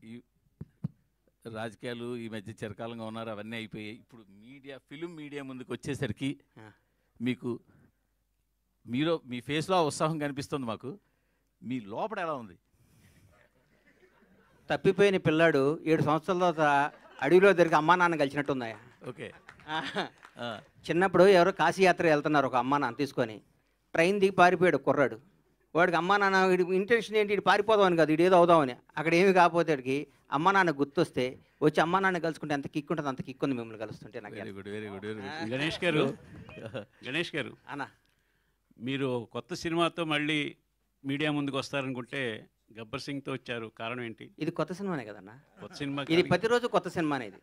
ఈ రాజకీయాలు ఈ మధ్య చిరకాలంగా ఉన్నారు, అవన్నీ అయిపోయాయి. ఇప్పుడు ఫిలిం మీడియా ముందుకు వచ్చేసరికి మీకు మీ ఫేస్లో ఉత్సాహం కనిపిస్తుంది మాకు. మీ లోపల ఎలా ఉంది? తప్పిపోయిన పిల్లాడు 7 సంవత్సరాల తర్వాత అడవిలో దొరికి అమ్మా నాన్న కలిసినట్టుందయ్యా. ఓకే. చిన్నప్పుడు ఎవరో కాశీయాత్ర వెళ్తున్నారు, ఒక అమ్మా నాన్న తీసుకొని ట్రైన్ దిగి పారిపోయాడు కుర్రాడు. వాడికి అమ్మా నాన్న ఇంటెన్షన్ ఏంటి, ఇటు పారిపోదామని కాదు, ఇటు ఏదో అవుదామని. అక్కడ ఏమి కాకపోతే వాడికి అమ్మా నాన్న గుర్తొస్తే వచ్చి అమ్మా నాన్న కలుసుకుంటే ఎంత కిక్ ఉంటుంది, అంత కిక్ ఉంది మిమ్మల్ని కలుస్తుంటే. నాకు very good, very good, very good. Ganesh గారు అన్న, మీరు కొత్త సినిమాతో మళ్ళీ మీడియా ముందుకు వస్తారనుకుంటే గబ్బర్ సింగ్తో వచ్చారు, కారణం ఏంటి? ఇది కొత్త సినిమానే కదన్నా, కొత్త సినిమా. ఇది ప్రతిరోజు కొత్త సినిమానే. ఇది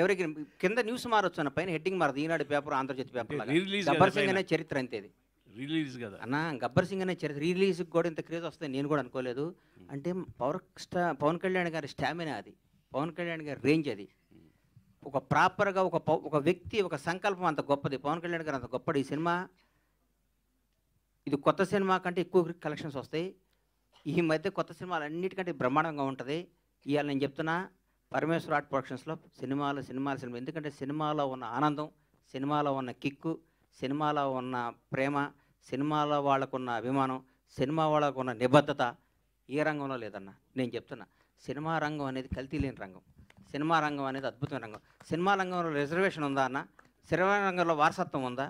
ఎవరికి కింద న్యూస్ మారొచ్చు అన్న, పైన హెడ్డింగ్ మారదు. ఈనాడు పేపర్, ఆంధ్రజ్యోతి పేపర్. గబ్బర్ సింగ్ అనే చరిత్ర అంతే ఇది. రిలీజ్ కదా అన్న, గబ్బర్ సింగ్ అనే చరిత్ర రిలీజ్కి కూడా ఇంత క్రేజ్ వస్తుంది నేను కూడా అనుకోలేదు. అంటే పవన్ కళ్యాణ్ గారి స్టామినా అది, పవన్ కళ్యాణ్ గారి రేంజ్ అది. ఒక ప్రాపర్గా ఒక వ్యక్తి, ఒక సంకల్పం అంత గొప్పది. పవన్ కళ్యాణ్ గారు అంత గొప్పది. ఈ సినిమా, ఇది కొత్త సినిమా కంటే ఎక్కువ కలెక్షన్స్ వస్తాయి. ఈ మధ్య కొత్త సినిమాలు అన్నిటికంటే బ్రహ్మాండంగా ఉంటుంది. ఇవాళ నేను చెప్తున్నా, పరమేశ్వర ఆర్ట్ ప్రొడక్షన్స్లో సినిమా. ఎందుకంటే సినిమాలో ఉన్న ఆనందం, సినిమాలో ఉన్న కిక్కు, సినిమాలో ఉన్న ప్రేమ, సినిమాలో వాళ్ళకున్న అభిమానం, సినిమా వాళ్ళకున్న నిబద్ధత ఏ రంగంలో లేదన్న. నేను చెప్తున్నా, సినిమా రంగం అనేది కల్తీ లేని రంగం. సినిమా రంగం అనేది అద్భుతమైన రంగం. సినిమా రంగంలో రిజర్వేషన్ ఉందా అన్న? సినిమా రంగంలో వారసత్వం ఉందా?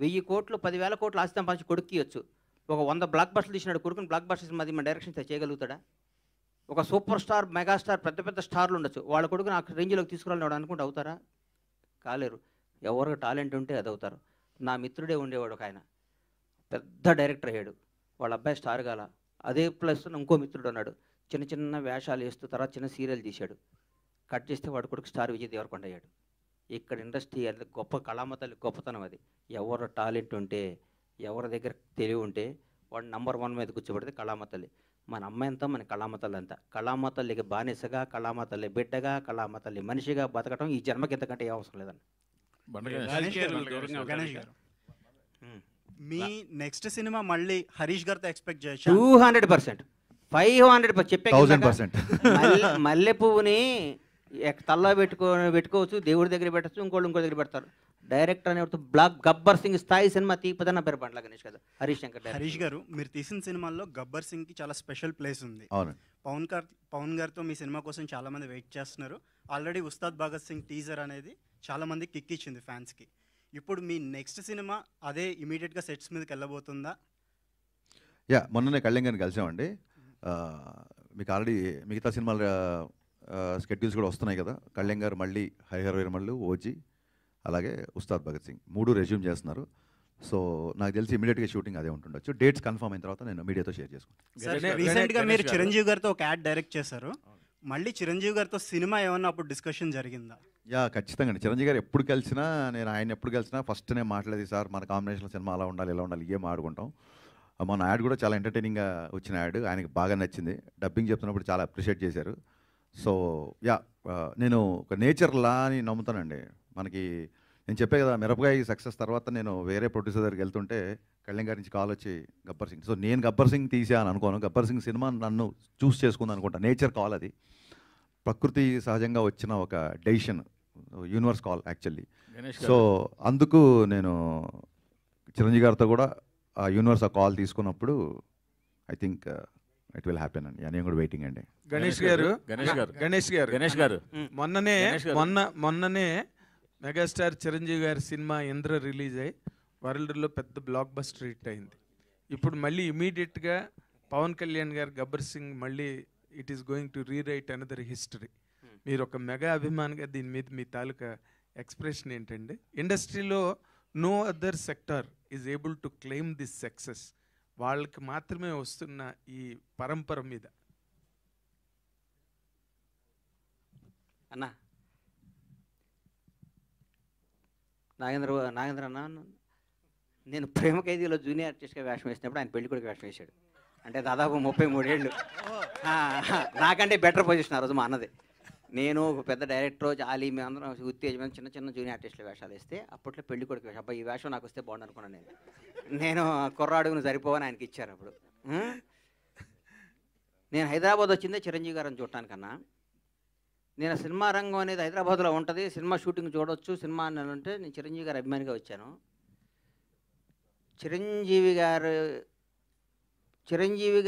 1000 కోట్లు 10,000 కోట్లు ఆస్తి సంపాదించి కొడుకు ఇవ్వచ్చు. ఒక 100 బ్లాక్ బస్టర్లు తీసినాడు కొడుకుని బ్లాక్ బస్టర్స్ మధ్య మన డైరెక్షన్ చేయగలుగుతాడా? ఒక సూపర్ స్టార్, మెగాస్టార్, పెద్ద పెద్ద స్టార్లు ఉండొచ్చు, వాళ్ళ కొడుకుని ఆ రేంజ్లోకి తీసుకురాలని అనుకుంటే అవుతారా? కాలేరు. ఎవరికి టాలెంట్ ఉంటే అది అవుతారు. నా మిత్రుడే ఉండేవాడు ఒక ఆయన, పెద్ద డైరెక్టర్ అయ్యాడు. వాళ్ళ అబ్బాయి స్టార్ కాల. అదే ప్లస్ ఇంకో మిత్రుడు ఉన్నాడు, చిన్న చిన్న వేషాలు వేస్తూ తర్వాత చిన్న సీరియల్ తీశాడు. కట్ చేస్తే వాడు కొడుకు స్టార్ విజయ్ దేవరకొండ అయ్యాడు. ఇక్కడ ఇండస్ట్రీ అది గొప్ప కళామతల్లి గొప్పతనం అది. ఎవరు టాలెంట్ ఉంటే, ఎవరి దగ్గర తెలివి ఉంటే వాడు నంబర్ 1 మీద కూర్చోబెడితే కళామతల్లి. మన అమ్మాయి అంతా మన కళామతల్లి అంతా. కళామతల్లికి బానిసగా, కళామతల్లి బిడ్డగా, కళామతల్లి మనిషిగా బతకటం ఈ జన్మకి ఎంతకంటే ఏ అవసరం లేదండి. గణేష్ గారు, మీ నెక్స్ట్ సినిమా మళ్ళీ హరీష్ గారితో ఎక్స్పెక్ట్ చేయొచ్చు? 200%, 500% చెప్పే 1000%. మల్లె పువ్వుని తల్లో పెట్టుకోవచ్చు, దేవుడి దగ్గర పెట్టచ్చు, ఇంకో దగ్గర పెడతారు. డైరెక్టర్ అనేవాడు గబ్బర్ సింగ్ స్థాయి సినిమా తీపదన్న పేరు బండ్ల గణేష్ కదా, హరీష్ శంకర్. హరీష్ గారు, మీరు తీసిన సినిమాల్లో గబ్బర్ సింగ్కి చాలా స్పెషల్ ప్లేస్ ఉంది. పవన్ గారితో మీ సినిమా కోసం చాలా మంది వెయిట్ చేస్తున్నారు. ఆల్రెడీ ఉస్తాద్ భగత్ సింగ్ టీజర్ అనేది చాలా మంది కిక్ ఇచ్చింది ఫ్యాన్స్కి. ఇప్పుడు మీ నెక్స్ట్ సినిమా అదే ఇమీడియట్గా సెట్స్ మీదకి వెళ్ళబోతుందా? మొన్ననే కళ్యాణ్ గారిని కలిసామండి. మీకు ఆల్రెడీ మిగతా సినిమాల స్కెడ్యూల్స్ కూడా వస్తున్నాయి కదా. కళ్యాణ్ గారు మళ్ళీ హరిహర వీరమల్లు, ఓజీ, అలాగే ఉస్తాద్ భగత్ సింగ్ 3 రెజ్యూమ్ చేస్తున్నారు. సో నాకు తెలిసి ఇమీడియట్గా షూటింగ్ అదే ఉంటుండొచ్చు. డేట్స్ కన్ఫర్మ్ అయిన తర్వాత నేను మీడియాతో షేర్ చేసుకుంటాను. రీసెంట్గా మీరు చిరంజీవి గారితో ఒక యాడ్ డైరెక్ట్ చేశారు. మళ్ళీ చిరంజీవి గారితో సినిమా ఏమన్నా అప్పుడు డిస్కషన్ జరిగిందా? ఖచ్చితంగా అండి. చిరంజీవి గారు ఎప్పుడు కలిసినా, నేను ఆయన ఎప్పుడు కలిసినా ఫస్ట్ నేను మాట్లాడేది, సార్ మన కాంబినేషన్లో సినిమా అలా ఉండాలి, ఇలా ఉండాలి, ఏం ఆడుకుంటాం. మన యాడ్ కూడా చాలా ఎంటర్టైనింగ్గా వచ్చిన యాడ్, ఆయనకి బాగా నచ్చింది. డబ్బింగ్ చెప్తున్నప్పుడు చాలా అప్రిషియేట్ చేశారు. సో నేను ఒక నేచర్ లా అని నమ్ముతానండి. మనకి నేను చెప్పే కదా, మిరపకాయ సక్సెస్ తర్వాత నేను వేరే ప్రొడ్యూసర్ దగ్గరికి వెళ్తుంటే కళ్యాణ్ గారి నుంచి కాల్ వచ్చి గబ్బర్ సింగ్. సో నేను గబ్బర్ సింగ్ తీసాను అనుకోను, గబ్బర్ సింగ్ సినిమా నన్ను చూస్ చేసుకుంది అనుకుంటా. నేచర్ కాల్ అది, ప్రకృతి సహజంగా వచ్చిన ఒక decision, universe call actually. So అందుకు నేను చిరంజీవి గారితో కూడా ఆ యూనివర్స్ ఆ కాల్ తీసుకున్నప్పుడు I think it will happen అండి. నేను కూడా వెయిటింగ్ అండి. గణేష్ గారు మొన్ననే మెగాస్టార్ చిరంజీవి గారి సినిమా ఇంద్ర రిలీజ్ అయ్యి వరల్డ్లో పెద్ద బ్లాక్ బస్టర్ హిట్ అయింది. ఇప్పుడు మళ్ళీ ఇమీడియట్గా పవన్ కళ్యాణ్ గారు గబ్బర్ సింగ్ మళ్ళీ it is going to rewrite another history. మీరు ఒక మెగా అభిమానిగా దీని మీద మీ తాలూకా ఎక్స్ప్రెషన్ ఏంటండి? ఇండస్ట్రీలో no other sector is able to claim this success. వాళ్ళకి మాత్రమే వస్తున్న ఈ పరంపర మీద. అన్న నాగేంద్ర అన్న, నేను ప్రేమ ఖైదీలో జూనియర్ ఆర్టిస్ట్గా వేషం వేసినప్పుడు ఆయన పెళ్లి కొడుకు వేషం వేశాడు. అంటే దాదాపు 33 ఏళ్ళు. నాకంటే బెటర్ పొజిషన్ ఆ రోజు మా అన్నది. నేను ఒక పెద్ద డైరెక్టర్, జాలి, మేమందరం ఉత్తేజమైన చిన్న చిన్న జూనియర్ ఆర్టిస్టుల వేషాలు వేస్తే అప్పట్లో పెళ్లి కొడుకు వేషం. అబ్బాయి ఈ వేషం నాకు వస్తే బాగుండు అనుకున్నాను నేను కుర్రాడుగును సరిపోవని ఆయనకి ఇచ్చారు. అప్పుడు నేను హైదరాబాద్ వచ్చిందే చిరంజీవి గారిని చూడటానికన్నా. నేను సినిమా రంగం అనేది హైదరాబాద్లో ఉంటుంది, సినిమా షూటింగ్ చూడవచ్చు, సినిమా అని అంటే నేను చిరంజీవి గారి అభిమానిగా వచ్చాను. చిరంజీవి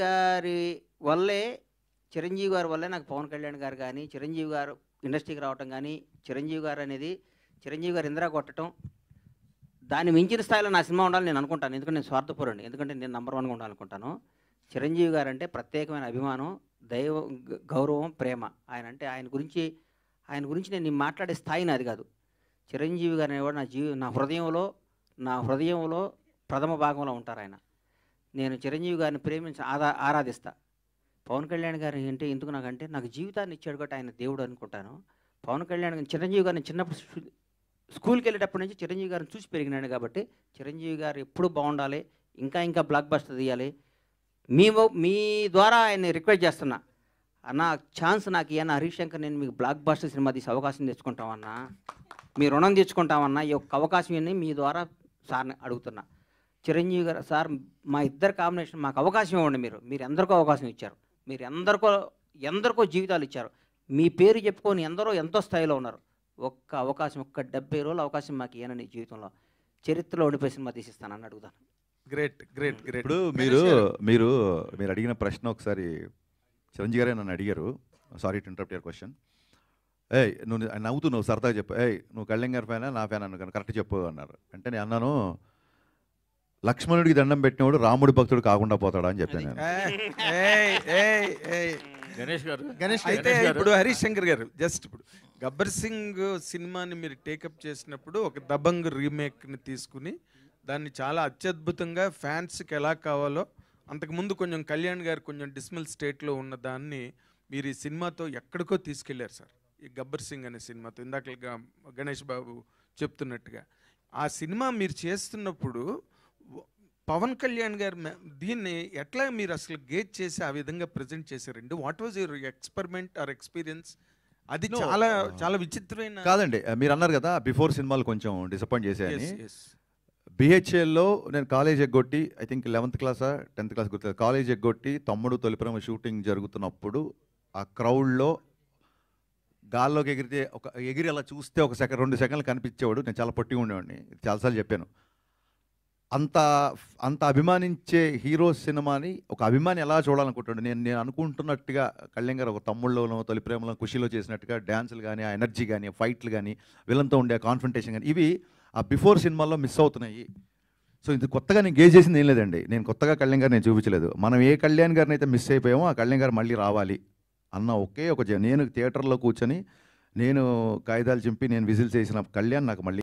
గారి వల్లే నాకు పవన్ కళ్యాణ్ గారు కానీ, చిరంజీవి గారు ఇండస్ట్రీకి రావటం కానీ, చిరంజీవి గారు ఇందిరా కొట్టడం, దాన్ని మించిన స్థాయిలో నా సినిమా ఉండాలని నేను అనుకుంటాను. ఎందుకంటే నేను స్వార్థపరుడిని, ఎందుకంటే నేను నంబర్ 1గా ఉండాలనుకుంటాను. చిరంజీవి గారు అంటే ప్రత్యేకమైన అభిమానం, గౌరవం, ప్రేమ. ఆయన గురించి నేను మాట్లాడే స్థాయి నాది కాదు. చిరంజీవి గారు అనేవాడు నా హృదయంలో ప్రథమ భాగంలో ఉంటారు ఆయన. నేను చిరంజీవి గారిని ప్రేమించి ఆరాధిస్తా. పవన్ కళ్యాణ్ గారు అంటే ఎందుకు నాకంటే నాకు జీవితాన్ని ఇచ్చాడు కాబట్టి ఆయన దేవుడు అనుకుంటాను. పవన్ కళ్యాణ్ చిరంజీవి గారిని చిన్నప్పుడు స్కూల్కి వెళ్ళేటప్పటి నుంచి చిరంజీవి గారిని చూసి పెరిగినాడు కాబట్టి చిరంజీవి గారు ఎప్పుడూ బాగుండాలి, ఇంకా బ్లాక్ బస్టర్ తీయాలి. మీ ద్వారా ఆయన్ని రిక్వెస్ట్ చేస్తున్నా, అన్న ఛాన్స్ నాకు ఇవ్వన్న హరీష్ శంకర్, నేను మీకు బ్లాక్ బస్టర్ సినిమా తీసి అవకాశం తెచ్చుకుంటామన్నా, మీ రుణం తెచ్చుకుంటామన్నా, ఈ ఒక్క అవకాశం ఇవ్వని మీ ద్వారా సార్ని అడుగుతున్నా. చిరంజీవి గారు సార్, మా ఇద్దరు కాంబినేషన్ మాకు అవకాశం ఇవ్వండి. మీరు ఎందరికో అవకాశం ఇచ్చారు, మీరు ఎందరికో జీవితాలు ఇచ్చారు, మీ పేరు చెప్పుకొని ఎంతో స్థాయిలో ఉన్నారు. ఒక్క 70 రోజుల అవకాశం మాకు ఇవ్వనని జీవితంలో చరిత్రలో ఉండిపోయి సినిమా తీసిస్తానని అడుగుతాను. గ్రేట్. ఇప్పుడు మీరు అడిగిన ప్రశ్న ఒకసారి చిరంజీవి గారే నన్ను అడిగారు. Sorry to interrupt your question. నువ్వు సరదాగా చెప్పు, నువ్వు కళ్యాణ్ గారి ఫ్యానా నా ఫ్యాన్ అన్నాను, కరెక్ట్ చెప్పు అన్నారు. అంటే నేను అన్నాను, లక్ష్మణుడికి దండం పెట్టినవాడు రాముడి భక్తుడు కాకుండా పోతాడా అని చెప్పాను నేను. గణేష్ అయితే ఇప్పుడు హరీష్ శంకర్ గారు ఇప్పుడు గబ్బర్ సింగ్ సినిమాని మీరు టేకప్ చేసినప్పుడు ఒక దబంగ్ రీమేక్ని తీసుకుని దాన్ని చాలా అత్యద్భుతంగా ఫ్యాన్స్కి ఎలా కావాలో, అంతకుముందు కొంచెం కళ్యాణ్ గారు కొంచెం డిస్మల్ స్టేట్లో ఉన్న దాన్ని మీరు ఈ సినిమాతో ఎక్కడికో తీసుకెళ్లారు సార్. ఈ గబ్బర్ సింగ్ అనే సినిమాతో ఇందాక గణేష్ బాబు చెప్తున్నట్టుగా ఆ సినిమా మీరు చేస్తున్నప్పుడు పవన్ కళ్యాణ్ గారు దీన్ని ఎట్లా మీరు అసలు గేజ్ చేసి ఆ విధంగా ప్రజెంట్ చేశారండి? What was your experiment are experience? అది చాలా విచిత్రమైన. కాదండి, మీరు అన్నారు కదా బిఫోర్ సినిమాలు కొంచెం డిసప్పాయింట్ చేశాయని. బిహెచ్ఎల్లో నేను కాలేజ్ ఎగ్గొట్టి, ఐ థింక్ 11th క్లాసా 10th క్లాస్ గుర్తు, కాలేజ్ ఎగ్గొట్టి తమ్ముడు తొలిప్రేమ షూటింగ్ జరుగుతున్నప్పుడు ఆ క్రౌడ్లో గాల్లోకి ఎగిరి అలా చూస్తే 2 సెకండ్లు కనిపించేవాడు. నేను చాలా పొట్టిగా ఉండేవాడిని, చాలాసార్లు చెప్పాను. అంత అభిమానించే హీరో సినిమాని ఒక అభిమాని ఎలా చూడాలనుకుంటాడు? నేను అనుకుంటున్నట్టుగా కళ్యాణ్ గారు ఒక తమ్ముళ్ళలోనో తొలి ప్రేమలో ఖుషీలో చేసినట్టుగా డ్యాన్సులు కానీ, ఆ ఎనర్జీ కానీ, ఫైట్లు కానీ, విలన్తో ఉండే కాన్ఫ్రంటేషన్ కానీ, ఇవి ఆ బిఫోర్ సినిమాల్లో మిస్ అవుతున్నాయి. సో ఇది కొత్తగా నేను గేజ్ చేసింది ఏం లేదండి. నేను కొత్తగా కళ్యాణ్ గారు నేను చూపించలేదు. మనం ఏ కళ్యాణ్ గారిని అయితే మిస్ అయిపోయామో ఆ కళ్యాణ్ గారు మళ్ళీ రావాలి అన్న ఒకే నేను థియేటర్లో కూర్చొని నేను కాగితాలు చింపి నేను విజిల్స్ చేసిన కళ్యాణ్ నాకు మళ్ళీ